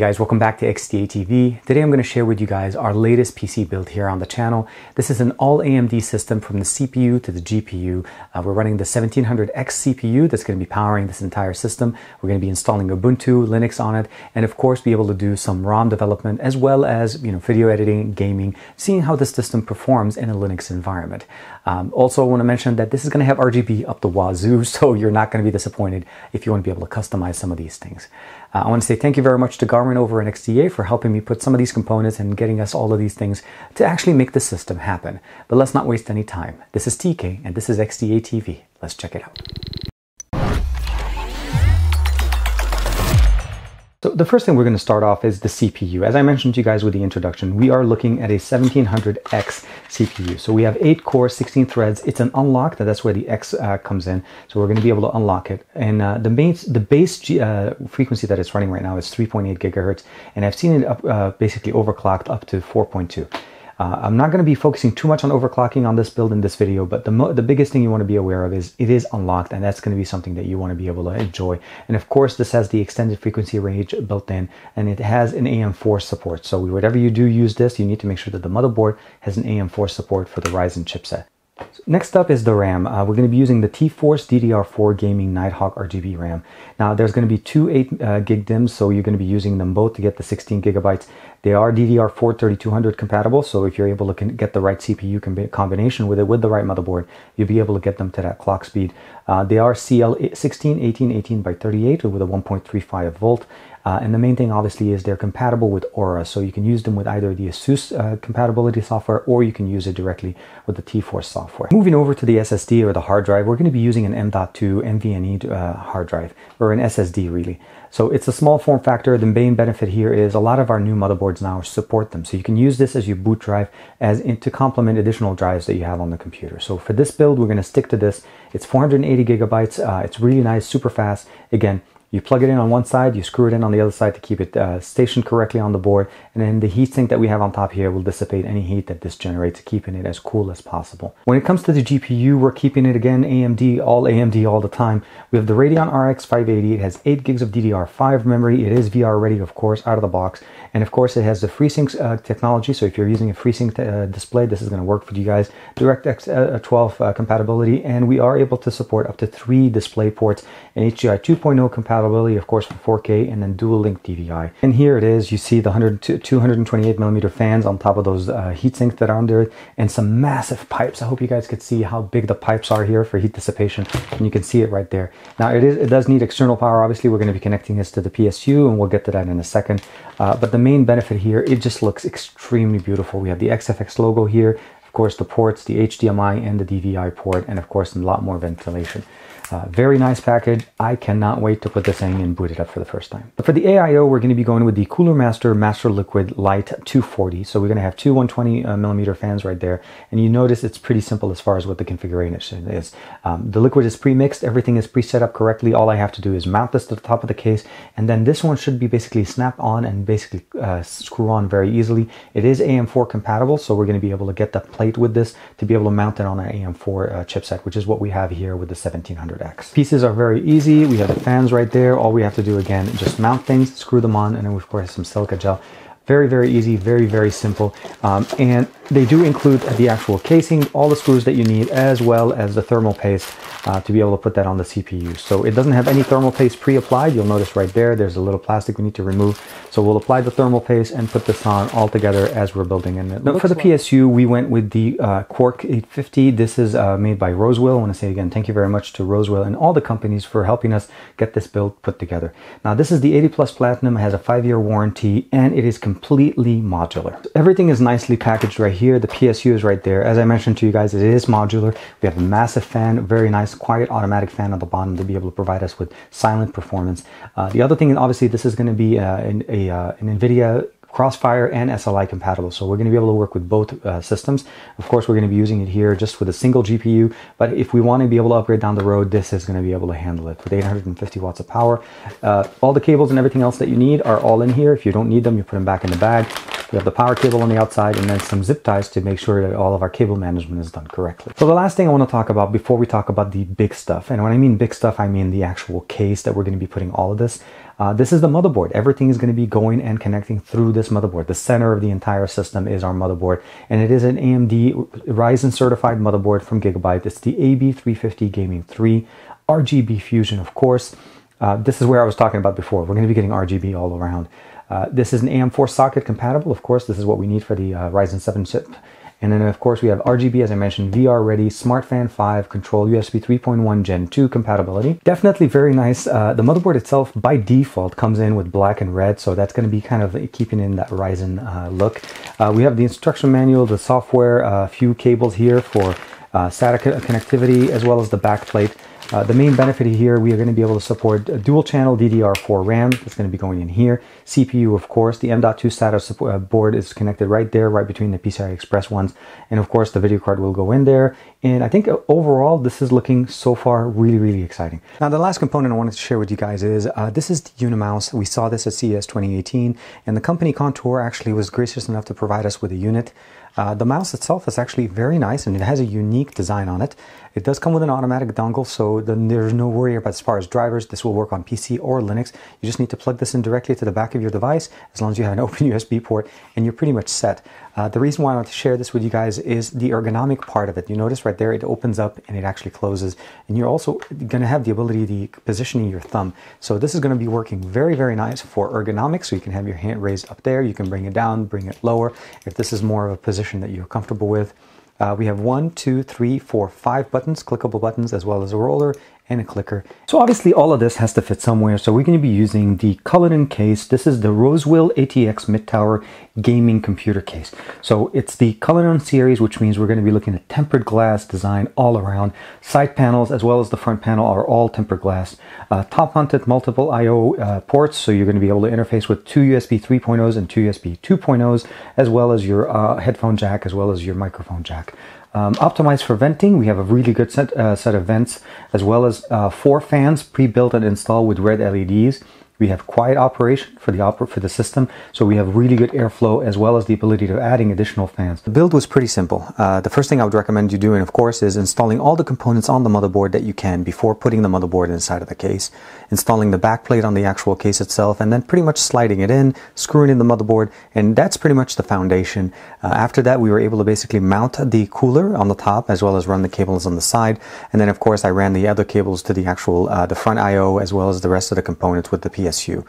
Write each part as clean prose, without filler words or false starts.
Hey guys, welcome back to XDA TV. Today I'm going to share with you guys our latest PC build here on the channel. This is an all AMD system from the CPU to the GPU. We're running the 1700X CPU that's going to be powering this entire system. We're going to be installing Ubuntu, Linux on it, and of course be able to do some ROM development as well as video editing, gaming, seeing how this system performs in a Linux environment. Also, I want to mention that this is going to have RGB up the wazoo, so you're not going to be disappointed if you want to be able to customize some of these things. I want to say thank you very much to Garmin over in XDA for helping me put some of these components and getting us all of these things to actually make the system happen. But let's not waste any time. This is TK and this is XDA TV. Let's check it out. So the first thing we're going to start off is the CPU. As I mentioned to you guys with the introduction, we are looking at a 1700X CPU. So we have 8 cores, 16 threads. It's an unlocked, that's where the X comes in. So we're going to be able to unlock it. And the base frequency that it's running right now is 3.8 gigahertz. And I've seen it up, basically overclocked up to 4.2. I'm not going to be focusing too much on overclocking on this build in this video, but the biggest thing you want to be aware of is it is unlocked, and that's going to be something that you want to be able to enjoy. And of course, this has the extended frequency range built in, and it has an AM4 support. So whatever you do use this, you need to make sure that the motherboard has an AM4 support for the Ryzen chipset. So next up is the RAM. We're going to be using the T-Force DDR4 Gaming Nighthawk RGB RAM. Now there's going to be two 8 gig DIMMs, so you're going to be using them both to get the 16 gigabytes. They are DDR4 3200 compatible, so if you're able to get the right CPU combination with the right motherboard, you'll be able to get them to that clock speed. They are CL16 1818 by 38 with a 1.35 volt. And the main thing obviously is they're compatible with Aura, so you can use them with either the ASUS compatibility software or you can use it directly with the T-Force software. Moving over to the SSD or the hard drive, we're going to be using an M.2 NVMe hard drive, or an SSD really. So it's a small form factor. The main benefit here is a lot of our new motherboards now support them. So you can use this as your boot drive to complement additional drives that you have on the computer. So for this build, we're going to stick to this. It's 480 gigabytes. It's really nice, super fast. Again, you plug it in on one side, you screw it in on the other side to keep it stationed correctly on the board, and then the heatsink that we have on top here will dissipate any heat that this generates, keeping it as cool as possible. When it comes to the GPU, we're keeping it again AMD all the time. We have the Radeon RX 580. It has 8 gigs of DDR5 memory. It is VR ready, of course, out of the box. And of course, it has the FreeSync technology. So if you're using a FreeSync display, this is going to work for you guys. DirectX 12 compatibility, and we are able to support up to 3 display ports and HDMI 2.0 compatibility, of course, for 4K, and then dual link DVI. And here it is. You see the 228 millimeter fans on top of those heat sinks that are under it, and some massive pipes. I hope you guys could see how big the pipes are here for heat dissipation, and you can see it right there. Now it does need external power. Obviously, we're going to be connecting this to the PSU, and we'll get to that in a second. But the main benefit here, it just looks extremely beautiful. We have the XFX logo here, of course, the ports, the HDMI and the DVI port, and of course a lot more ventilation. Very nice package. I cannot wait to put this thing and boot it up for the first time. But for the AIO, we're going to be going with the Cooler Master Master Liquid Light 240. So we're going to have two 120 millimeter fans right there. And you notice it's pretty simple as far as what the configuration is. The liquid is pre-mixed. Everything is pre-set up correctly. All I have to do is mount this to the top of the case. And then this one should be basically snap on and basically screw on very easily. It is AM4 compatible, so we're going to be able to get the plate with this to be able to mount it on an AM4 chipset, which is what we have here with the 1700X. Pieces are very easy. We have the fans right there. All we have to do, again, just mount things, screw them on, and then of course some silica gel. Very, very easy, very, very simple. And they do include the actual casing, all the screws that you need, as well as the thermal paste to be able to put that on the CPU. So it doesn't have any thermal paste pre-applied. You'll notice right there, there's a little plastic we need to remove. So we'll apply the thermal paste and put this on all together as we're building it. Now for the PSU, we went with the Quark 850. This is made by Rosewill. I want to say again, thank you very much to Rosewill and all the companies for helping us get this build put together. Now this is the 80 Plus Platinum. It has a 5-year warranty, and it is completely modular. Everything is nicely packaged right here. The PSU is right there. As I mentioned to you guys, it is modular. We have a massive fan, very nice, quiet automatic fan on the bottom to be able to provide us with silent performance. The other thing, obviously, this is going to be an NVIDIA Crossfire and SLI compatible, so we're going to be able to work with both systems. Of course, we're going to be using it here just with a single GPU, but if we want to be able to upgrade down the road, this is going to be able to handle it with 850 watts of power. All the cables and everything else that you need are all in here. If you don't need them, you put them back in the bag. We have the power cable on the outside and then some zip ties to make sure that all of our cable management is done correctly. So the last thing I want to talk about before we talk about the big stuff, and when I mean big stuff, I mean the actual case that we're going to be putting all of this. This is the motherboard. Everything is going to be going and connecting through this motherboard. The center of the entire system is our motherboard, and it is an AMD Ryzen certified motherboard from Gigabyte. It's the AB350 Gaming 3 RGB Fusion, of course. This is where I was talking about before. We're going to be getting RGB all around. This is an AM4 socket compatible. Of course, this is what we need for the Ryzen 7 chip. And then, of course, we have RGB, as I mentioned, VR ready, Smart Fan 5, control, USB 3.1 Gen 2 compatibility. Definitely very nice. The motherboard itself, by default, comes in with black and red, so that's going to be kind of keeping in that Ryzen look. We have the instruction manual, the software, a few cables here for SATA connectivity, as well as the back plate. The main benefit here, we are going to be able to support dual channel DDR4 RAM. That's going to be going in here. CPU, of course, the M.2 SATA board is connected right there, right between the PCI Express ones. And of course, the video card will go in there. And I think overall, this is looking so far really, really exciting. Now, the last component I wanted to share with you guys is this is the Unimouse. We saw this at CES 2018, and the company Contour actually was gracious enough to provide us with a unit. The mouse itself is actually very nice, and it has a unique design on it. It does come with an automatic dongle, so then there's no worry about as far as drivers. This will work on PC or Linux. You just need to plug this in directly to the back of your device, as long as you have an open USB port, and you're pretty much set. The reason why I want to share this with you guys is the ergonomic part of it. You notice right there, it opens up and it actually closes, and you're also going to have the ability to positioning your thumb. So this is going to be working very, very nice for ergonomics. So you can have your hand raised up there, you can bring it down, bring it lower, if this is more of a position that you're comfortable with. We have 1, 2, 3, 4, 5 buttons, clickable buttons, as well as a roller and a clicker. So obviously all of this has to fit somewhere. So we're going to be using the Cullinan case. This is the Rosewill ATX mid-tower gaming computer case. So it's the Cullinan series, which means we're going to be looking at tempered glass design all around. Side panels as well as the front panel are all tempered glass. Top mounted multiple I/O ports, so you're going to be able to interface with 2 USB 3.0s and 2 USB 2.0s, as well as your headphone jack, as well as your microphone jack. Optimized for venting, we have a really good set of vents, as well as 4 fans pre-built and installed with red LEDs. We have quiet operation for the system, so we have really good airflow, as well as the ability to adding additional fans. The build was pretty simple. The first thing I would recommend you doing, of course, is installing all the components on the motherboard that you can before putting the motherboard inside of the case, installing the back plate on the actual case itself, and then pretty much sliding it in, screwing in the motherboard, and that's pretty much the foundation. After that, we were able to basically mount the cooler on the top, as well as run the cables on the side, and then of course I ran the other cables to the actual the front I/O, as well as the rest of the components with the PSU.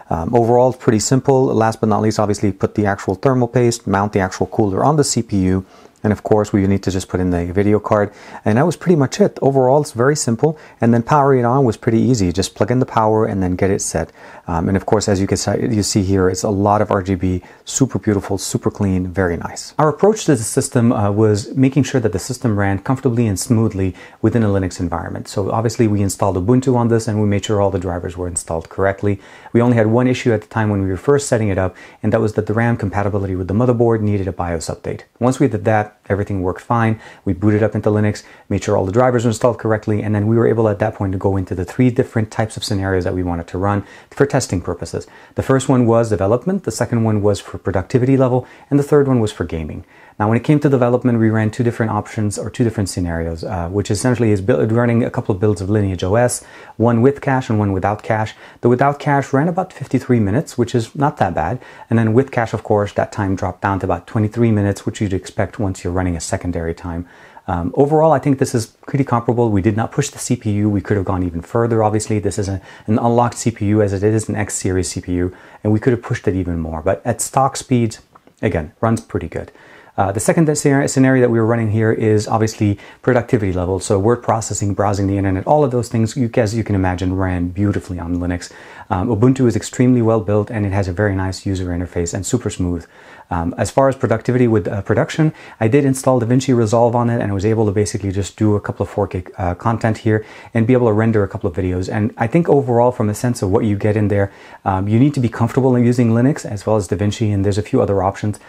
Overall, it's pretty simple. Last but not least, obviously put the actual thermal paste, mount the actual cooler on the CPU, and of course we need to just put in the video card, and that was pretty much it. Overall, it's very simple, and then powering it on was pretty easy. Just plug in the power and then get it set. And of course, as you see here, it's a lot of RGB, super beautiful, super clean, very nice. Our approach to the system was making sure that the system ran comfortably and smoothly within a Linux environment. So obviously we installed Ubuntu on this, and we made sure all the drivers were installed correctly. We only had one issue at the time when we were first setting it up, and that was that the RAM compatibility with the motherboard needed a BIOS update. Once we did that, everything worked fine. We booted up into Linux, made sure all the drivers were installed correctly, and then we were able at that point to go into the 3 different types of scenarios that we wanted to run for testing purposes. The first one was development, the second one was for productivity level, and the third one was for gaming. Now, when it came to development, we ran 2 different options, or 2 different scenarios, which essentially is running a couple of builds of Lineage OS, one with cache and one without cache. The without cache ran about 53 minutes, which is not that bad. And then with cache, of course, that time dropped down to about 23 minutes, which you'd expect once you're running a secondary time. Overall, I think this is pretty comparable. We did not push the CPU. We could have gone even further. Obviously, this is an unlocked CPU, as it is an X series CPU, and we could have pushed it even more. But at stock speeds, again, runs pretty good. The second scenario that we were running here is obviously productivity level. So word processing, browsing the internet, all of those things, as you can imagine, ran beautifully on Linux. Ubuntu is extremely well built, and it has a very nice user interface and super smooth. As far as productivity with production, I did install DaVinci Resolve on it, and I was able to basically just do a couple of 4K content here and be able to render a couple of videos. And I think overall, from a sense of what you get in there, you need to be comfortable in using Linux as well as DaVinci, and there's a few other options.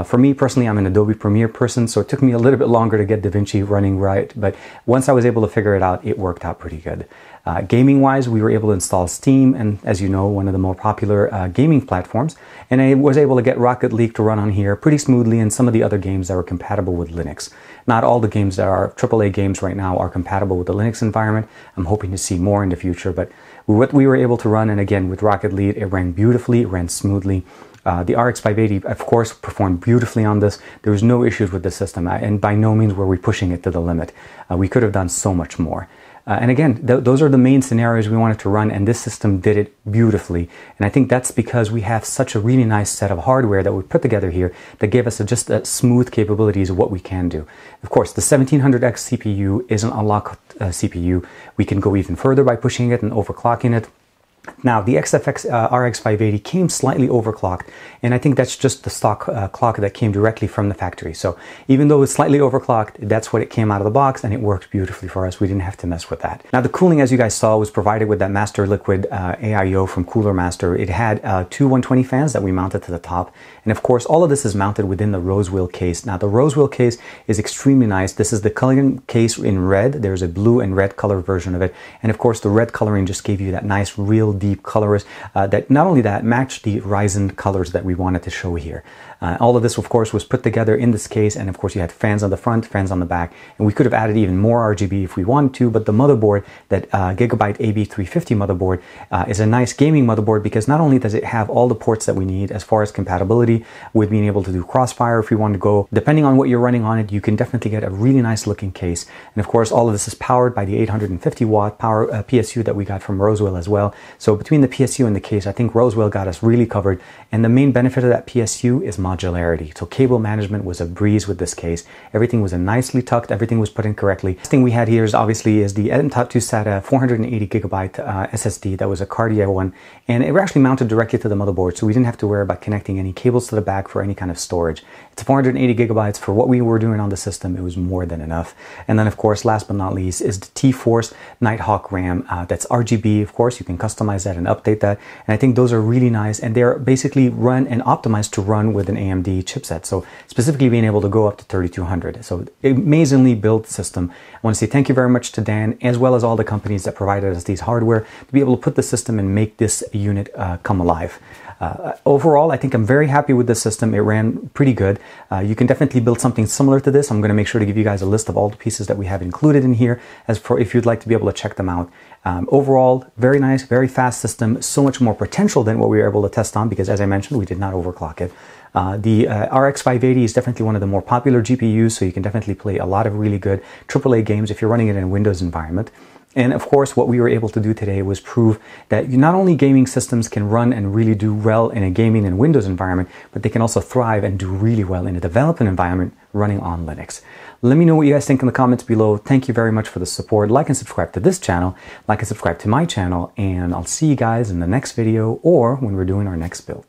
For me personally, I'm an Adobe Premiere person, so it took me a little bit longer to get DaVinci running right, but once I was able to figure it out, it worked out pretty good. Gaming-wise, we were able to install Steam, and as you know, one of the more popular gaming platforms, and I was able to get Rocket League to run on here pretty smoothly, and some of the other games that were compatible with Linux. Not all the games that are AAA games right now are compatible with the Linux environment. I'm hoping to see more in the future, but what we were able to run, and again, with Rocket Lead, it ran beautifully, it ran smoothly. The RX 580, of course, performed beautifully on this. There was no issues with the system, and by no means were we pushing it to the limit. We could have done so much more. And again, those are the main scenarios we wanted to run, and this system did it beautifully. And I think that's because we have such a really nice set of hardware that we put together here that gave us just a smooth capabilities of what we can do. Of course, the 1700X CPU is an unlocked CPU. We can go even further by pushing it and overclocking it. Now, the XFX RX 580 came slightly overclocked, and I think that's just the stock clock that came directly from the factory. So even though it's slightly overclocked, that's what it came out of the box, and it worked beautifully for us. We didn't have to mess with that. Now, the cooling, as you guys saw, was provided with that Master Liquid AIO from Cooler Master. It had two 120 fans that we mounted to the top, and of course, all of this is mounted within the Rosewill case. Now, the Rosewill case is extremely nice. This is the Cullinan case in red. There's a blue and red color version of it, and of course, the red coloring just gave you that nice, real deep colors that not only that matched the Ryzen colors that we wanted to show here. All of this, of course, was put together in this case, and of course you had fans on the front, fans on the back, and we could have added even more RGB if we wanted to, but the motherboard, that Gigabyte AB350 motherboard, is a nice gaming motherboard because not only does it have all the ports that we need as far as compatibility with being able to do Crossfire if we want to go, depending on what you're running on it, you can definitely get a really nice looking case. And of course, all of this is powered by the 850 watt power PSU that we got from Rosewill as well. So between the PSU and the case, I think Rosewill got us really covered, and the main benefit of that PSU is modularity. So cable management was a breeze with this case. Everything was nicely tucked, everything was put in correctly. Next thing we had here is obviously the Untitled SATA 480 gigabyte SSD that was a Cardia one, and it actually mounted directly to the motherboard, so we didn't have to worry about connecting any cables to the back for any kind of storage. It's 480 gigabytes. For what we were doing on the system, it was more than enough. And then of course, last but not least, is the T-Force Nighthawk RAM. That's RGB, of course. You can customize that and update that, and I think those are really nice, and they're basically run and optimized to run with an AMD chipset, so specifically being able to go up to 3200. So amazingly built system. I want to say thank you very much to Dan, as well as all the companies that provided us these hardware to be able to put the system and make this unit come alive. Overall, I think I'm very happy with this system. It ran pretty good. You can definitely build something similar to this. I'm going to make sure to give you guys a list of all the pieces that we have included in here, as for if you'd like to be able to check them out. Overall, very nice, very fast system, so much more potential than what we were able to test on because, as I mentioned, we did not overclock it. The RX 580 is definitely one of the more popular GPUs, so you can definitely play a lot of really good AAA games if you're running it in a Windows environment. And of course, what we were able to do today was prove that not only gaming systems can run and really do well in a gaming and Windows environment, but they can also thrive and do really well in a development environment running on Linux. Let me know what you guys think in the comments below. Thank you very much for the support. Like and subscribe to this channel, like and subscribe to my channel, and I'll see you guys in the next video or when we're doing our next build.